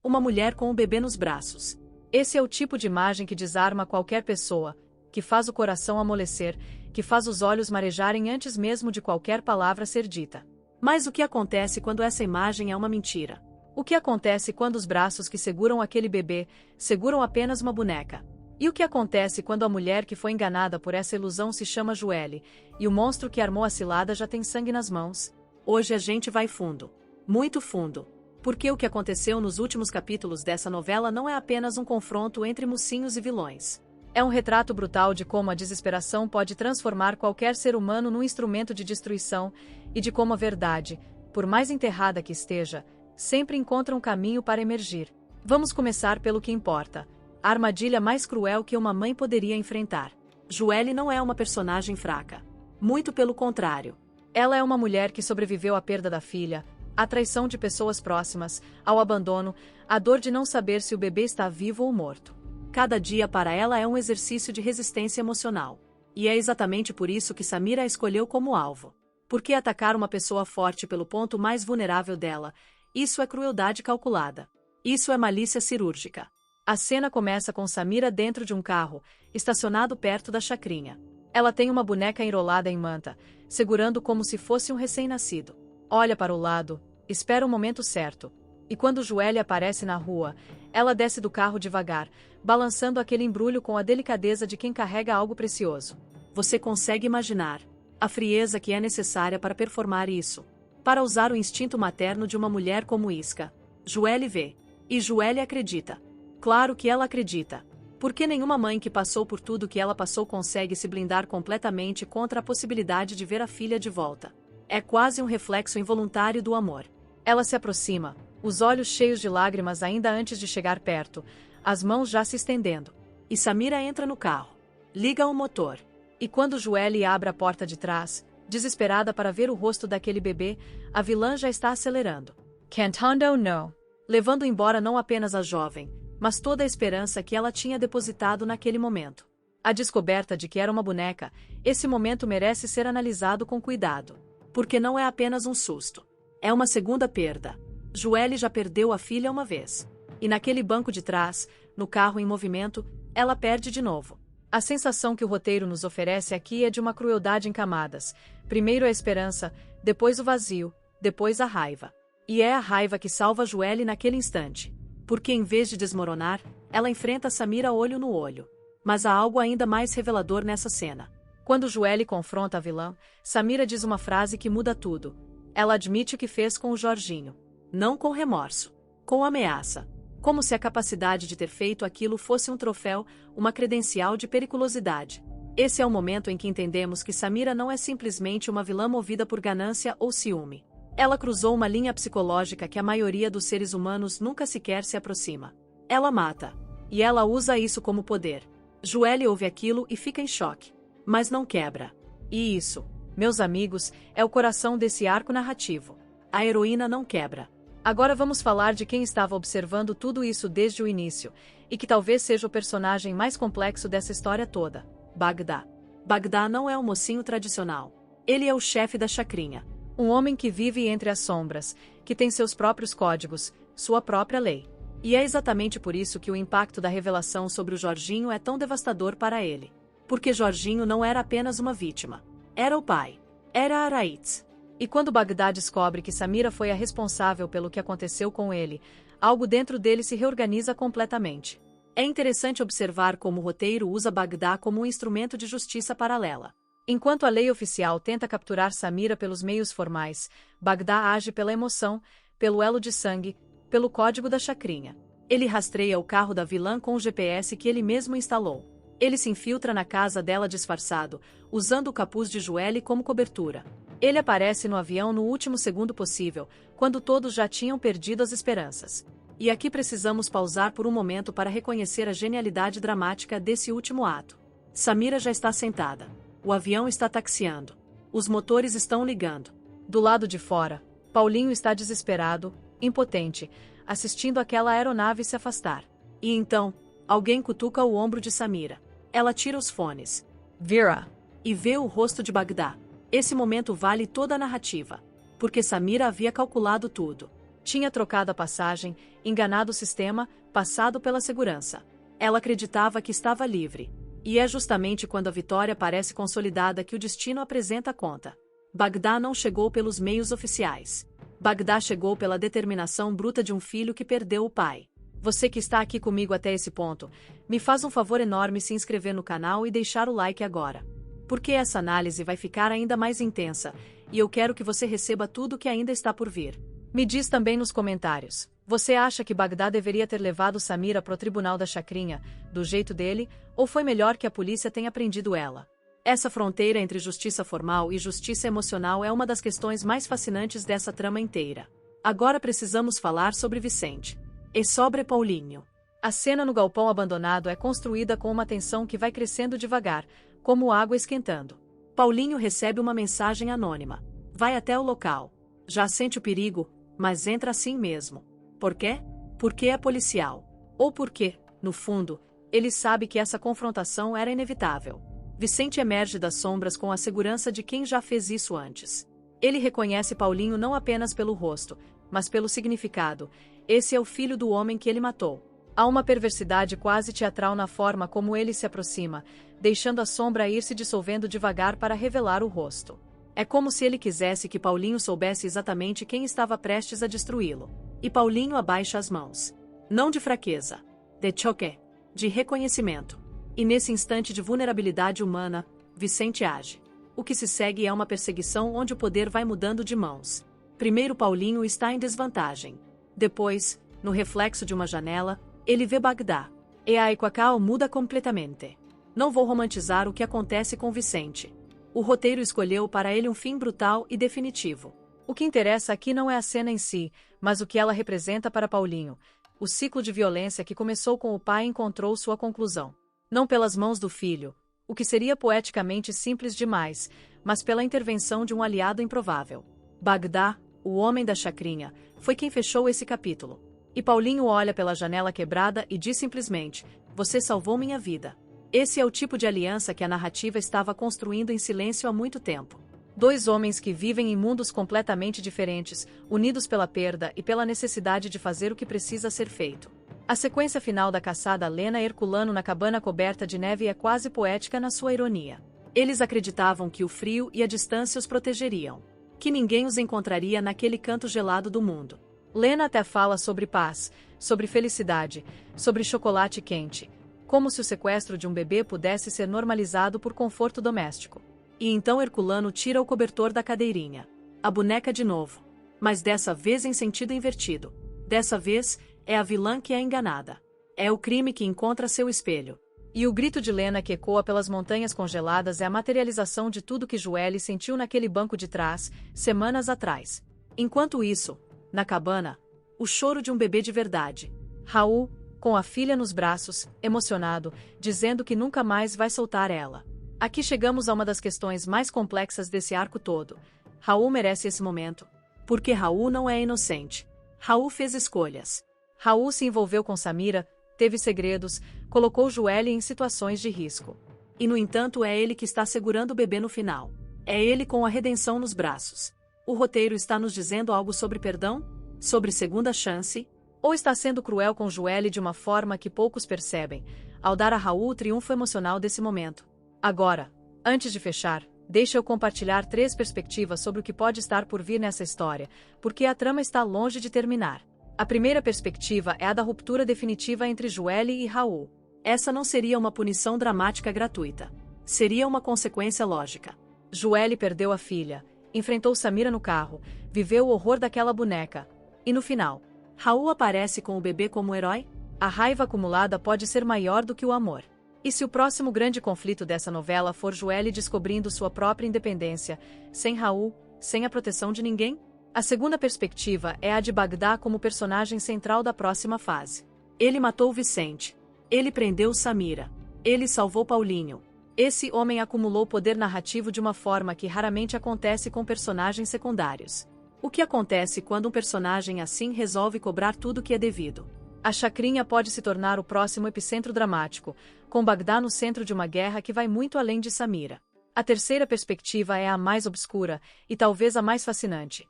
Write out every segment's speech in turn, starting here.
uma mulher com um bebê nos braços. Esse é o tipo de imagem que desarma qualquer pessoa, que faz o coração amolecer, que faz os olhos marejarem antes mesmo de qualquer palavra ser dita. Mas o que acontece quando essa imagem é uma mentira? O que acontece quando os braços que seguram aquele bebê seguram apenas uma boneca? E o que acontece quando a mulher que foi enganada por essa ilusão se chama Joelle, e o monstro que armou a cilada já tem sangue nas mãos? Hoje a gente vai fundo. Muito fundo. Porque o que aconteceu nos últimos capítulos dessa novela não é apenas um confronto entre mocinhos e vilões. É um retrato brutal de como a desesperação pode transformar qualquer ser humano num instrumento de destruição, e de como a verdade, por mais enterrada que esteja, sempre encontra um caminho para emergir. Vamos começar pelo que importa. A armadilha mais cruel que uma mãe poderia enfrentar. Joelle não é uma personagem fraca. Muito pelo contrário. Ela é uma mulher que sobreviveu à perda da filha, à traição de pessoas próximas, ao abandono, à dor de não saber se o bebê está vivo ou morto. Cada dia para ela é um exercício de resistência emocional. E é exatamente por isso que Samira a escolheu como alvo. Porque atacar uma pessoa forte pelo ponto mais vulnerável dela, isso é crueldade calculada. Isso é malícia cirúrgica. A cena começa com Samira dentro de um carro, estacionado perto da chacrinha. Ela tem uma boneca enrolada em manta, segurando como se fosse um recém-nascido. Olha para o lado, espera o momento certo. E quando Joelle aparece na rua, ela desce do carro devagar, balançando aquele embrulho com a delicadeza de quem carrega algo precioso. Você consegue imaginar a frieza que é necessária para performar isso, para usar o instinto materno de uma mulher como Isca. Joelle vê. E Joelle acredita. Claro que ela acredita. Porque nenhuma mãe que passou por tudo que ela passou consegue se blindar completamente contra a possibilidade de ver a filha de volta. É quase um reflexo involuntário do amor. Ela se aproxima, os olhos cheios de lágrimas ainda antes de chegar perto, as mãos já se estendendo. E Samira entra no carro. Liga o motor. E quando Joelle abre a porta de trás, desesperada para ver o rosto daquele bebê, a vilã já está acelerando. Cantando no. Levando embora não apenas a jovem, mas toda a esperança que ela tinha depositado naquele momento. A descoberta de que era uma boneca, esse momento merece ser analisado com cuidado. Porque não é apenas um susto. É uma segunda perda. Joelle já perdeu a filha uma vez. E naquele banco de trás, no carro em movimento, ela perde de novo. A sensação que o roteiro nos oferece aqui é de uma crueldade em camadas. Primeiro a esperança, depois o vazio, depois a raiva. E é a raiva que salva Joelle naquele instante. Porque em vez de desmoronar, ela enfrenta Samira olho no olho. Mas há algo ainda mais revelador nessa cena. Quando Joelle confronta a vilã, Samira diz uma frase que muda tudo. Ela admite o que fez com o Jorginho. Não com remorso. Com ameaça. Como se a capacidade de ter feito aquilo fosse um troféu, uma credencial de periculosidade. Esse é o momento em que entendemos que Samira não é simplesmente uma vilã movida por ganância ou ciúme. Ela cruzou uma linha psicológica que a maioria dos seres humanos nunca sequer se aproxima. Ela mata. E ela usa isso como poder. Joelle ouve aquilo e fica em choque. Mas não quebra. E isso, meus amigos, é o coração desse arco narrativo. A heroína não quebra. Agora vamos falar de quem estava observando tudo isso desde o início, e que talvez seja o personagem mais complexo dessa história toda. Bagdá. Bagdá não é um mocinho tradicional. Ele é o chefe da chacrinha. Um homem que vive entre as sombras, que tem seus próprios códigos, sua própria lei. E é exatamente por isso que o impacto da revelação sobre o Jorginho é tão devastador para ele. Porque Jorginho não era apenas uma vítima. Era o pai. Era Araitz. E quando Bagdá descobre que Samira foi a responsável pelo que aconteceu com ele, algo dentro dele se reorganiza completamente. É interessante observar como o roteiro usa Bagdá como um instrumento de justiça paralela. Enquanto a lei oficial tenta capturar Samira pelos meios formais, Bagdá age pela emoção, pelo elo de sangue, pelo código da chacrinha. Ele rastreia o carro da vilã com o GPS que ele mesmo instalou. Ele se infiltra na casa dela disfarçado, usando o capuz de Joelle como cobertura. Ele aparece no avião no último segundo possível, quando todos já tinham perdido as esperanças. E aqui precisamos pausar por um momento para reconhecer a genialidade dramática desse último ato. Samira já está sentada. O avião está taxiando. Os motores estão ligando. Do lado de fora, Paulinho está desesperado, impotente, assistindo aquela aeronave se afastar. E então, alguém cutuca o ombro de Samira. Ela tira os fones. Vira. E vê o rosto de Bagdá. Esse momento vale toda a narrativa. Porque Samira havia calculado tudo. Tinha trocado a passagem, enganado o sistema, passado pela segurança. Ela acreditava que estava livre. E é justamente quando a vitória parece consolidada que o destino apresenta a conta. Bagdá não chegou pelos meios oficiais. Bagdá chegou pela determinação bruta de um filho que perdeu o pai. Você que está aqui comigo até esse ponto, me faz um favor enorme se inscrever no canal e deixar o like agora. Porque essa análise vai ficar ainda mais intensa, e eu quero que você receba tudo que ainda está por vir. Me diz também nos comentários, você acha que Bagdá deveria ter levado Samira pro tribunal da Chacrinha, do jeito dele, ou foi melhor que a polícia tenha prendido ela? Essa fronteira entre justiça formal e justiça emocional é uma das questões mais fascinantes dessa trama inteira. Agora precisamos falar sobre Vicente. E sobre Paulinho. A cena no galpão abandonado é construída com uma tensão que vai crescendo devagar, como água esquentando. Paulinho recebe uma mensagem anônima. Vai até o local. Já sente o perigo, mas entra assim mesmo. Por quê? Porque é policial. Ou porque, no fundo, ele sabe que essa confrontação era inevitável. Vicente emerge das sombras com a segurança de quem já fez isso antes. Ele reconhece Paulinho não apenas pelo rosto, mas pelo significado. Esse é o filho do homem que ele matou. Há uma perversidade quase teatral na forma como ele se aproxima, deixando a sombra ir se dissolvendo devagar para revelar o rosto. É como se ele quisesse que Paulinho soubesse exatamente quem estava prestes a destruí-lo. E Paulinho abaixa as mãos. Não de fraqueza. De choque. De reconhecimento. E nesse instante de vulnerabilidade humana, Vicente age. O que se segue é uma perseguição onde o poder vai mudando de mãos. Primeiro Paulinho está em desvantagem. Depois, no reflexo de uma janela, ele vê Bagdá. E a Equacal muda completamente. Não vou romantizar o que acontece com Vicente. O roteiro escolheu para ele um fim brutal e definitivo. O que interessa aqui não é a cena em si, mas o que ela representa para Paulinho. O ciclo de violência que começou com o pai encontrou sua conclusão. Não pelas mãos do filho, o que seria poeticamente simples demais, mas pela intervenção de um aliado improvável. Bagdá, o homem da chacrinha, foi quem fechou esse capítulo. E Paulinho olha pela janela quebrada e diz simplesmente: "Você salvou minha vida." Esse é o tipo de aliança que a narrativa estava construindo em silêncio há muito tempo. Dois homens que vivem em mundos completamente diferentes, unidos pela perda e pela necessidade de fazer o que precisa ser feito. A sequência final da caçada a Lena e Herculano na cabana coberta de neve é quase poética na sua ironia. Eles acreditavam que o frio e a distância os protegeriam. Que ninguém os encontraria naquele canto gelado do mundo. Lena até fala sobre paz, sobre felicidade, sobre chocolate quente, como se o sequestro de um bebê pudesse ser normalizado por conforto doméstico. E então Herculano tira o cobertor da cadeirinha. A boneca de novo. Mas dessa vez em sentido invertido. Dessa vez, é a vilã que é enganada. É o crime que encontra seu espelho. E o grito de Lena que ecoa pelas montanhas congeladas é a materialização de tudo que Joelle sentiu naquele banco de trás, semanas atrás. Enquanto isso, na cabana, o choro de um bebê de verdade. Raul, com a filha nos braços, emocionado, dizendo que nunca mais vai soltar ela. Aqui chegamos a uma das questões mais complexas desse arco todo. Raul merece esse momento. Porque Raul não é inocente. Raul fez escolhas. Raul se envolveu com Samira, teve segredos, colocou Joelle em situações de risco. E no entanto é ele que está segurando o bebê no final. É ele com a redenção nos braços. O roteiro está nos dizendo algo sobre perdão? Sobre segunda chance? Ou está sendo cruel com Joelle de uma forma que poucos percebem, ao dar a Raul o triunfo emocional desse momento? Agora, antes de fechar, deixa eu compartilhar 3 perspectivas sobre o que pode estar por vir nessa história, porque a trama está longe de terminar. A primeira perspectiva é a da ruptura definitiva entre Joelle e Raul. Essa não seria uma punição dramática gratuita. Seria uma consequência lógica. Joelle perdeu a filha, enfrentou Samira no carro, viveu o horror daquela boneca. E no final, Raul aparece com o bebê como herói? A raiva acumulada pode ser maior do que o amor. E se o próximo grande conflito dessa novela for Joelle descobrindo sua própria independência, sem Raul, sem a proteção de ninguém? A segunda perspectiva é a de Bagdá como personagem central da próxima fase. Ele matou Vicente. Ele prendeu Samira. Ele salvou Paulinho. Esse homem acumulou poder narrativo de uma forma que raramente acontece com personagens secundários. O que acontece quando um personagem assim resolve cobrar tudo que é devido? A chacrinha pode se tornar o próximo epicentro dramático, com Bagdá no centro de uma guerra que vai muito além de Samira. A terceira perspectiva é a mais obscura, e talvez a mais fascinante.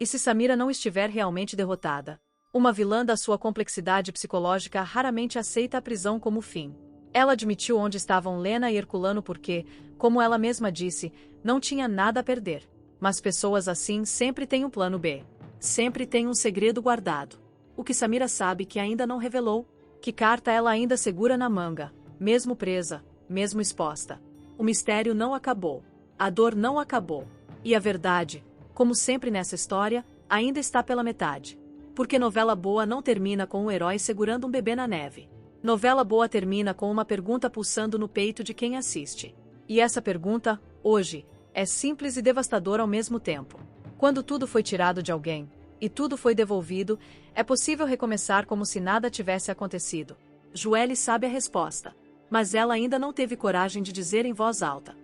E se Samira não estiver realmente derrotada? Uma vilã da sua complexidade psicológica raramente aceita a prisão como fim. Ela admitiu onde estavam Lena e Herculano porque, como ela mesma disse, não tinha nada a perder. Mas pessoas assim sempre têm um plano B. Sempre tem um segredo guardado. O que Samira sabe que ainda não revelou? Que carta ela ainda segura na manga, mesmo presa, mesmo exposta? O mistério não acabou. A dor não acabou. E a verdade, como sempre nessa história, ainda está pela metade. Porque novela boa não termina com um herói segurando um bebê na neve. Novela boa termina com uma pergunta pulsando no peito de quem assiste. E essa pergunta, hoje, é simples e devastadora ao mesmo tempo. Quando tudo foi tirado de alguém, e tudo foi devolvido, é possível recomeçar como se nada tivesse acontecido. Joelle sabe a resposta, mas ela ainda não teve coragem de dizer em voz alta.